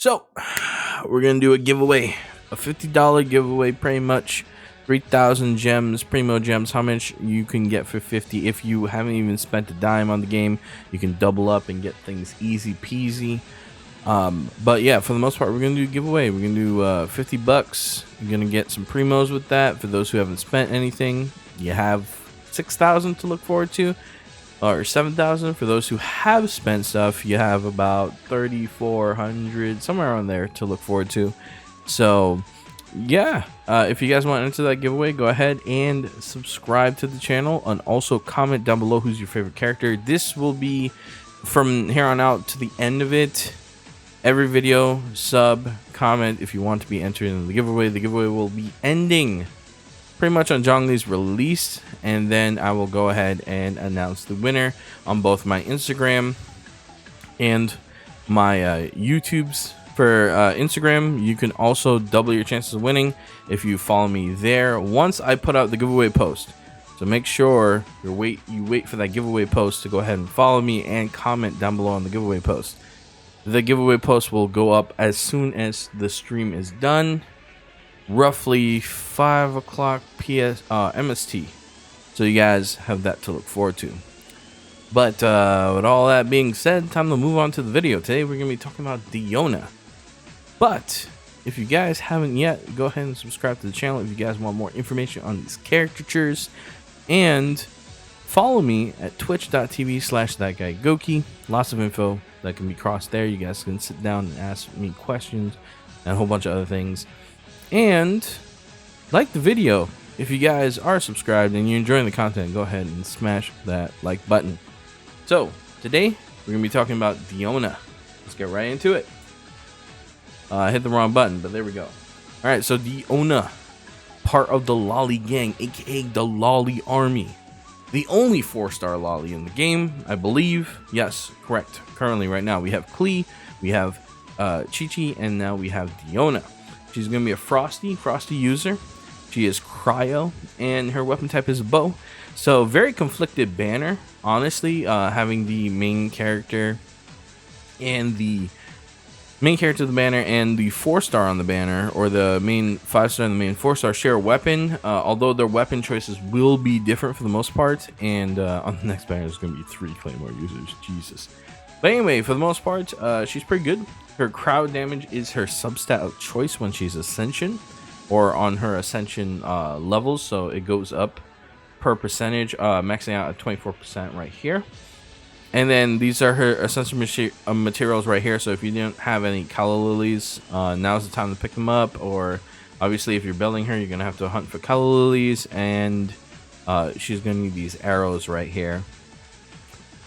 So, we're gonna do a giveaway, a $50 giveaway, pretty much 3,000 gems, Primo Gems. How much you can get for 50? If you haven't even spent a dime on the game, you can double up and get things easy peasy. But yeah, for the most part, we're gonna do a giveaway. We're gonna do 50 bucks. You're gonna get some primos with that. For those who haven't spent anything, you have 6,000 to look forward to, or 7,000. For those who have spent stuff, you have about 3,400, somewhere around there, to look forward to. So yeah, if you guys want to enter that giveaway, go ahead and subscribe to the channel, and also comment down below who's your favorite character. This will be from here on out to the end of it. Every video, sub, comment if you want to be entered in the giveaway. The giveaway will be ending pretty much on Zhongli's release, and then I will go ahead and announce the winner on both my Instagram and my YouTube's. For Instagram, you can also double your chances of winning if you follow me there once I put out the giveaway post. So make sure you wait for that giveaway post to go ahead and follow me and comment down below on the giveaway post. The giveaway post will go up as soon as the stream is done, roughly 5 o'clock MST. So you guys have that to look forward to. But with all that being said, time to move on to the video. Today we're going to be talking about Diona. But if you guys haven't yet, go ahead and subscribe to the channel if you guys want more information on these caricatures. And follow me at twitch.tv/thatguygoki. Lots of info that can be crossed there. You guys can sit down and ask me questions and a whole bunch of other things. And like the video. If you guys are subscribed and you're enjoying the content, go ahead and smash that like button. So today we're going to be talking about Diona. Let's get right into it. I hit the wrong button, but there we go. Alright, so Diona, part of the Lolly Gang, aka the Lolly Army. The only 4-star Lolly in the game, I believe. Yes, correct. Currently, right now, we have Klee, we have Chi-Chi, and now we have Diona. She's going to be a Frosty user. She is Cryo, and her weapon type is a bow. So, very conflicted banner, honestly, having the main character and the of the banner and the 4-star on the banner, or the main 5-star and the main 4-star, share a weapon, although their weapon choices will be different for the most part. And on the next banner there's going to be 3 Claymore users. Jesus. But anyway, for the most part, she's pretty good. Her crowd damage is her substat of choice when she's Ascension, or on her Ascension levels, so it goes up per percentage, maxing out at 24% right here. And then these are her essential materials right here. So if you don't have any Calla Lilies, now's the time to pick them up. Or obviously if you're building her, you're going to have to hunt for Calla Lilies. And she's going to need these arrows right here.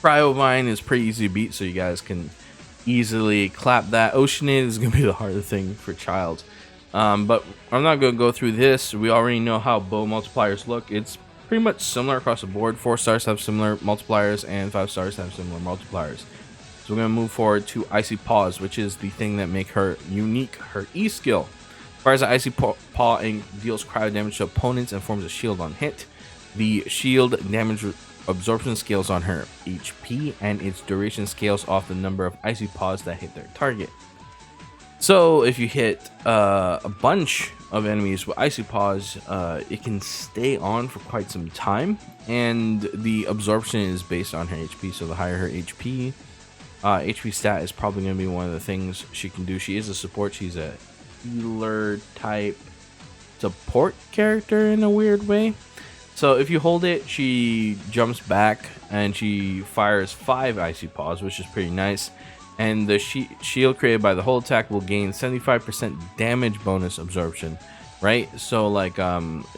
Cryovine is pretty easy to beat, so you guys can easily clap that. Oceanid is going to be the harder thing for Child. But I'm not going to go through this. We already know how bow multipliers look. It's pretty much similar across the board. 4 stars have similar multipliers, and 5 stars have similar multipliers. So we're going to move forward to Icy Paws, which is the thing that make her unique, her E skill. Fires an Icy Paw and deals cryo damage to opponents and forms a shield on hit. The shield damage absorption scales on her HP, and its duration scales off the number of Icy Paws that hit their target. So if you hit a bunch of enemies with Icy Paws, it can stay on for quite some time, and the absorption is based on her HP. So the higher her HP stat is probably going to be one of the things she can do. She is a support. She's a healer type support character in a weird way. So if you hold it, she jumps back and she fires 5 Icy Paws, which is pretty nice. And the shield created by the hold attack will gain 75% damage bonus absorption, right? So like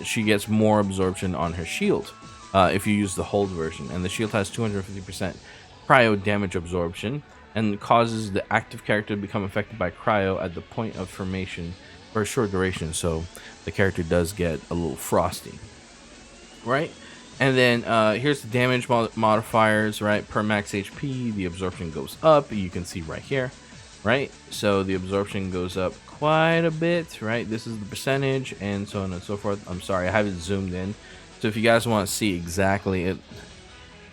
she gets more absorption on her shield if you use the hold version. And the shield has 250% cryo damage absorption, and causes the active character to become affected by cryo at the point of formation for a short duration. So the character does get a little frosty, right? And then here's the damage modifiers, right? Per max HP, the absorption goes up. You can see right here, right? So the absorption goes up quite a bit, right? This is the percentage, and so on and so forth. I'm sorry, I have it zoomed in. So if you guys want to see exactly it,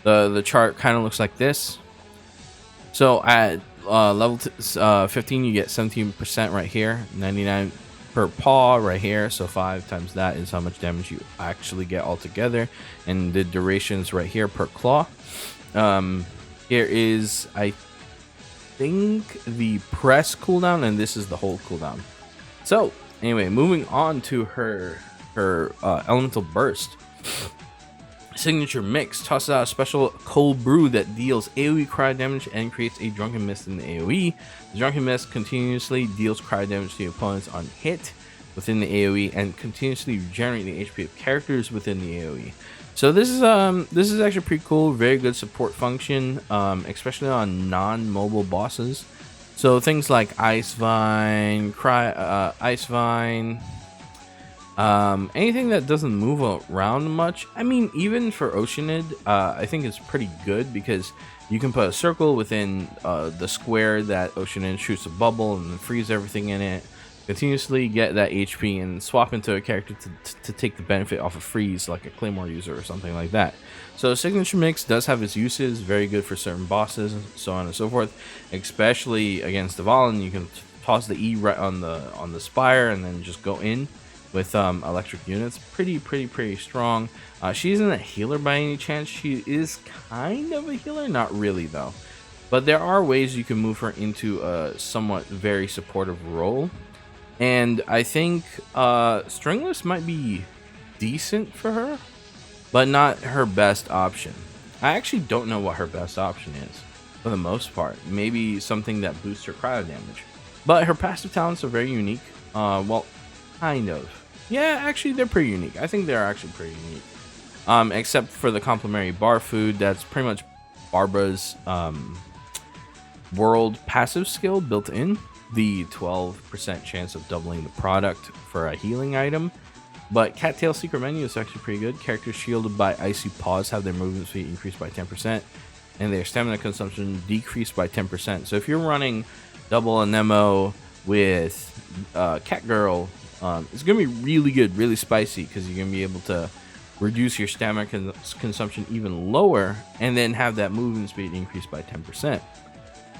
the chart kind of looks like this. So at level 15, you get 17% right here, 99 per paw right here. So 5 times that is how much damage you actually get altogether, and the durations right here per claw. Here is, I think, the press cooldown, and this is the hold cooldown. So anyway, moving on to her elemental burst. Signature mix tosses out a special cold brew that deals AoE cryo damage and creates a drunken mist in the AoE. The drunken mist continuously deals cryo damage to the opponents on hit within the AoE and continuously regenerate the HP of characters within the AoE. So this is actually pretty cool. Very good support function, especially on non-mobile bosses. So things like Ice Vine, anything that doesn't move around much. I mean, even for Oceanid, I think it's pretty good because you can put a circle within the square that Oceanid shoots a bubble and then freeze everything in it. Continuously get that HP and swap into a character to take the benefit off a freeze, like a Claymore user or something like that. So Signature Mix does have its uses, very good for certain bosses and so on and so forth, especially against Dvalin. You can toss the E right on the spire and then just go in with electric units. Pretty strong. She isn't a healer by any chance. She is kind of a healer, not really though, but there are ways you can move her into a somewhat very supportive role. And I think Stringless might be decent for her, but not her best option. I actually don't know what her best option is for the most part. Maybe something that boosts her cryo damage. But her passive talents are very unique. Well, kind of. Yeah, actually, they're pretty unique. I think they're actually pretty unique. Except for the complementary bar food. That's pretty much Barbara's world passive skill built in. The 12% chance of doubling the product for a healing item. But Cattail Secret Menu is actually pretty good. Characters shielded by Icy Paws have their movement speed increased by 10%, and their stamina consumption decreased by 10%. So if you're running double Anemo with Cat Girl, it's going to be really good, really spicy, because you're going to be able to reduce your stamina consumption even lower, and then have that movement speed increased by 10%.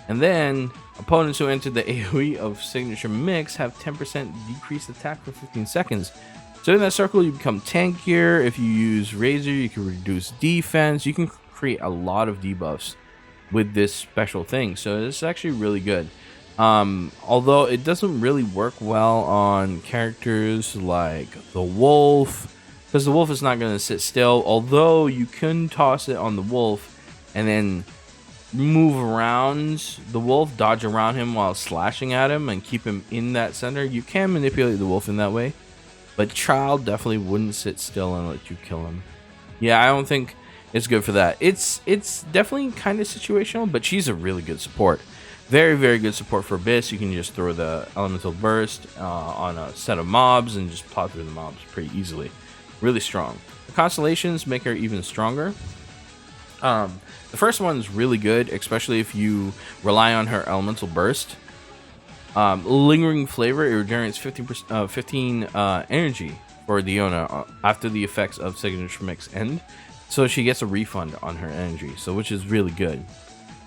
And then opponents who enter the AoE of Signature Mix have 10% decreased attack for 15 seconds. So in that circle, you become tankier. If you use Razor, you can reduce defense. You can create a lot of debuffs with this special thing. So it's actually really good. Although it doesn't really work well on characters like the Wolf, because the Wolf is not going to sit still. Although you can toss it on the Wolf and then move around the Wolf, dodge around him while slashing at him and keep him in that center. You can manipulate the Wolf in that way, but Child definitely wouldn't sit still and let you kill him. Yeah, I don't think it's good for that. It's definitely kind of situational, but she's a really good support. Very good support for Abyss. You can just throw the Elemental Burst on a set of mobs and just plow through the mobs pretty easily. Really strong. The Constellations make her even stronger. The first one's really good, especially if you rely on her Elemental Burst. Lingering Flavor, it regenerates 15 energy for Diona after the effects of Signature Mix end. So she gets a refund on her energy, so which is really good.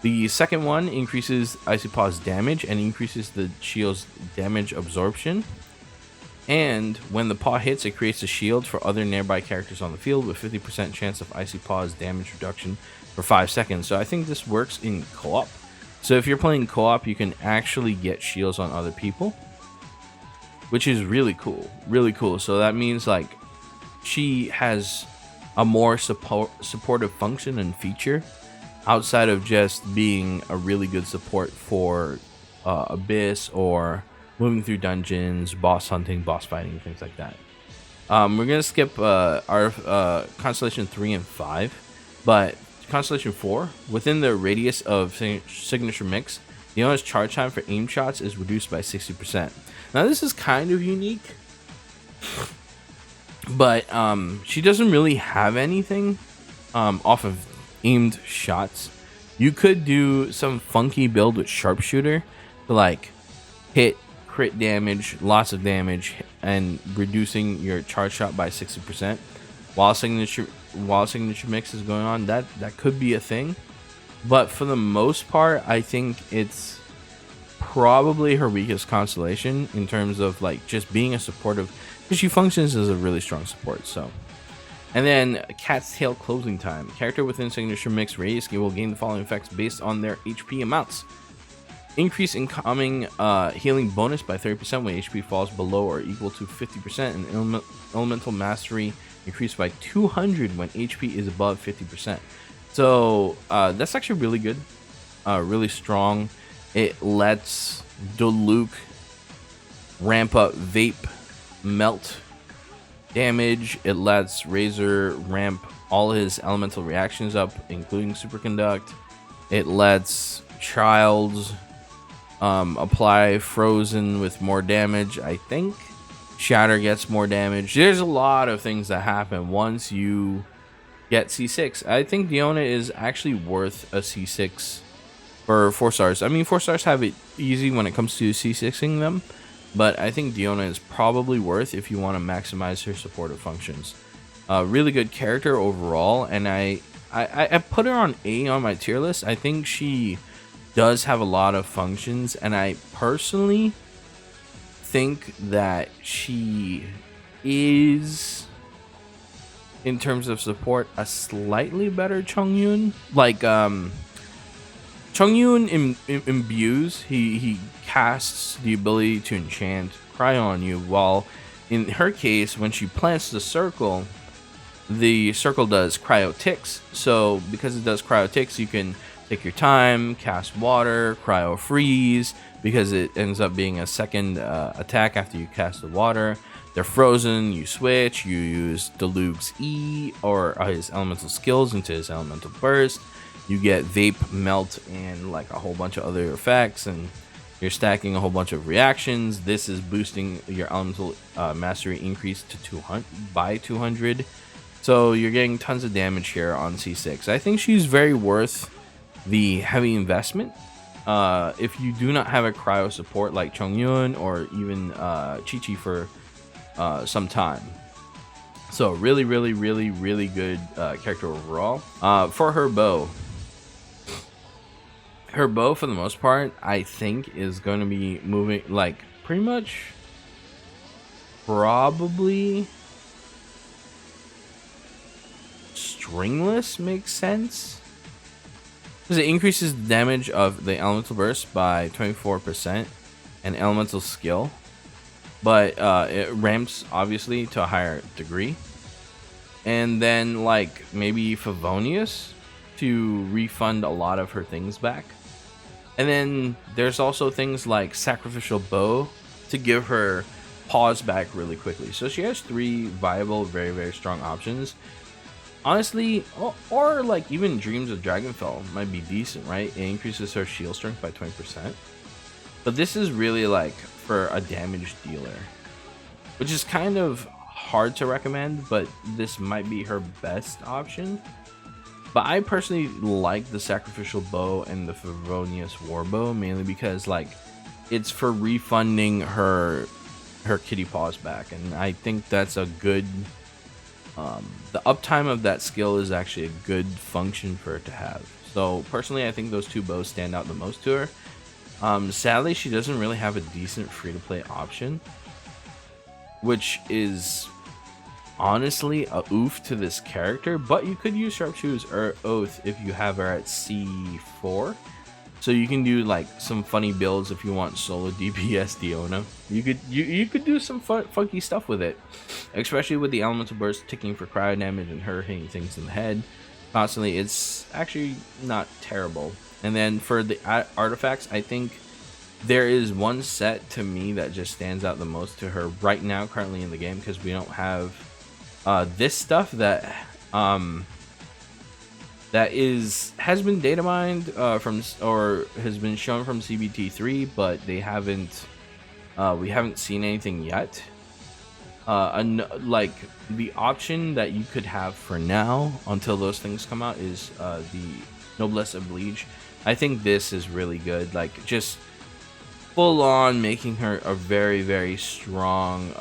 The second one increases Icy Paw's damage and increases the shield's damage absorption. And when the paw hits, it creates a shield for other nearby characters on the field with 50% chance of Icy Paw's damage reduction for 5 seconds. So I think this works in co-op. So if you're playing co-op, you can actually get shields on other people, which is really cool. Really cool. So that means like she has a more supportive function and feature outside of just being a really good support for Abyss or moving through dungeons, boss hunting, boss fighting, things like that. We're gonna skip our Constellation 3 and 5, but Constellation 4, within the radius of Signature Mix, Diona's charge time for aim shots is reduced by 60%. Now this is kind of unique, but she doesn't really have anything off of aimed shots. You could do some funky build with Sharpshooter to like hit crit damage, lots of damage, and reducing your charge shot by 60% while signature mix is going on. That could be a thing, but for the most part, I think it's probably her weakest constellation in terms of like just being a supportive, because she functions as a really strong support. So, and then Cat's Tail Closing Time. Character within signature mix radius game will gain the following effects based on their HP amounts. Increase incoming healing bonus by 30% when HP falls below or equal to 50%, and elemental mastery increased by 200 when HP is above 50%. So that's actually really good, really strong. It lets Diluc ramp up vape melt damage. It lets Razor ramp all his elemental reactions up, including Superconduct. It lets Childs apply Frozen with more damage. I think Shatter gets more damage. There's a lot of things that happen once you get C6. I think Diona is actually worth a C6 for 4 stars. I mean, 4 stars have it easy when it comes to C6ing them, but I think Diona is probably worth if you want to maximize her supportive functions. Really good character overall, and I put her on A on my tier list. I think she does have a lot of functions, and I personally think that she is, in terms of support, a slightly better Chongyun. Like Chongyun imbues, he casts the ability to enchant Cryo on you, while in her case, when she plants the circle does Cryo ticks. So because it does Cryo ticks, you can take your time, cast water, Cryo freeze, because it ends up being a second attack after you cast the water. They're frozen, you switch, you use Diluc's E or his elemental skills into his elemental burst. You get vape, melt, and like a whole bunch of other effects, and you're stacking a whole bunch of reactions. This is boosting your elemental mastery increase to 200 by 200. So you're getting tons of damage here on C6. I think she's very worth the heavy investment. If you do not have a cryo support like Chongyun or even Chi-Chi for some time. So really good character overall. For her bow for the most part, I think is going to be moving like pretty much probably stringless makes sense, because it increases the damage of the elemental burst by 24% and elemental skill, but it ramps obviously to a higher degree. And then like maybe Favonius to refund a lot of her things back. And then there's also things like Sacrificial Bow to give her pause back really quickly. So she has 3 viable, very strong options. Honestly, or like even Dreams of Dragonfell might be decent, right? It increases her shield strength by 20%. But this is really like for a damage dealer, which is kind of hard to recommend, but this might be her best option. But I personally like the Sacrificial Bow and the Favonius Warbow, mainly because like it's for refunding her kitty paws back, and I think that's a good the uptime of that skill is actually a good function for it to have. So personally, I think those 2 bows stand out the most to her. Sadly, she doesn't really have a decent free-to-play option, which is honestly a oof to this character. But you could use Sharpshooter's Oath if you have her at C4, so you can do like some funny builds if you want solo DPS Diona. You could do some funky stuff with it, especially with the elemental burst ticking for cryo damage and her hitting things in the head constantly. It's actually not terrible. And then for the artifacts, I think there is one set to me that just stands out the most to her right now currently in the game, because we don't have this stuff that has been data mined from, or has been shown from CBT3, but they haven't we haven't seen anything yet. Like the option that you could have for now until those things come out is the Noblesse Oblige. I think this is really good, like just full on making her a very strong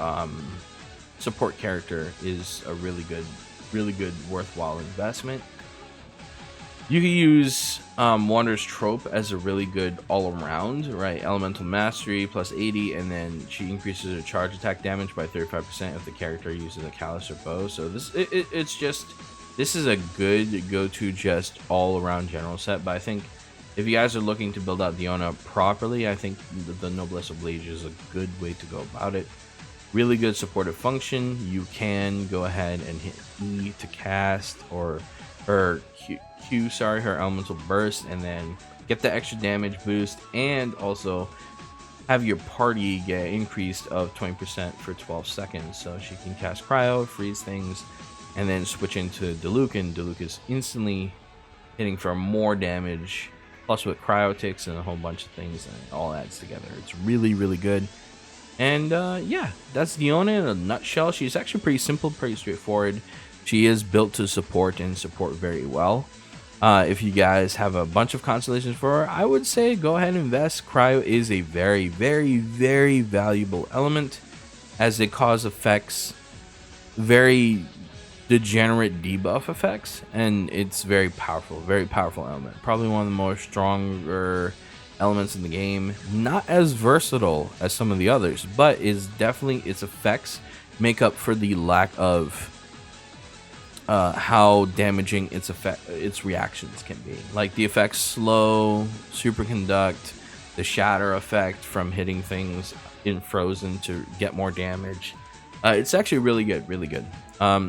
support character is a really good worthwhile investment. You can use Wanderer's Trope as a really good all-around, right? Elemental Mastery plus 80, and then she increases her charge attack damage by 35% if the character uses a callus or bow. So this this is a good go-to just all-around general set. But I think if you guys are looking to build out Diona properly, I think the Noblesse Oblige is a good way to go about it. Really good supportive function. You can go ahead and hit E to cast, or Q, sorry, her elemental burst, and then get the extra damage boost, and also have your party get increased of 20% for 12 seconds. So she can cast cryo, freeze things, and then switch into Diluc, and Diluc is instantly hitting for more damage, plus with cryo ticks and a whole bunch of things, and it all adds together. It's really, really good. And yeah, that's Diona in a nutshell. She's actually pretty simple, pretty straightforward. She is built to support and support very well. If you guys have a bunch of constellations for her, I would say go ahead and invest. Cryo is a very, very, very valuable element, as it causes effects, very degenerate debuff effects, and it's very powerful element. Probably one of the more stronger elements in the game. Not as versatile as some of the others, but is definitely, its effects make up for the lack of how damaging its reactions can be. Like the effects slow, superconduct, the shatter effect from hitting things in frozen to get more damage. It's actually really good, really good.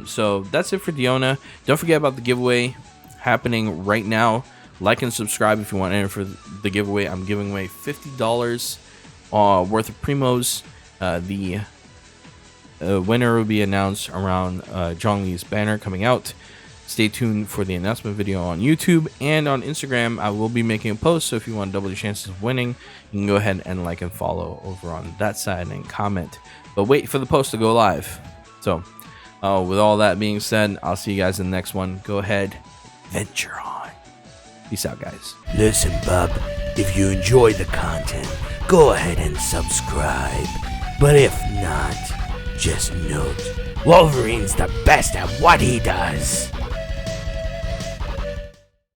So that's it for Diona. Don't forget about the giveaway happening right now. Like and subscribe if you want to enter for the giveaway. I'm giving away $50 worth of primos. The winner will be announced around Zhongli's banner coming out. Stay tuned for the announcement video on YouTube and on Instagram. I will be making a post, so if you want to double your chances of winning, you can go ahead and like and follow over on that side and comment. But wait for the post to go live. So with all that being said, I'll see you guys in the next one. Go ahead, venture on. Peace out, guys. Listen, bub, if you enjoy the content, go ahead and subscribe. But if not, just note, Wolverine's the best at what he does.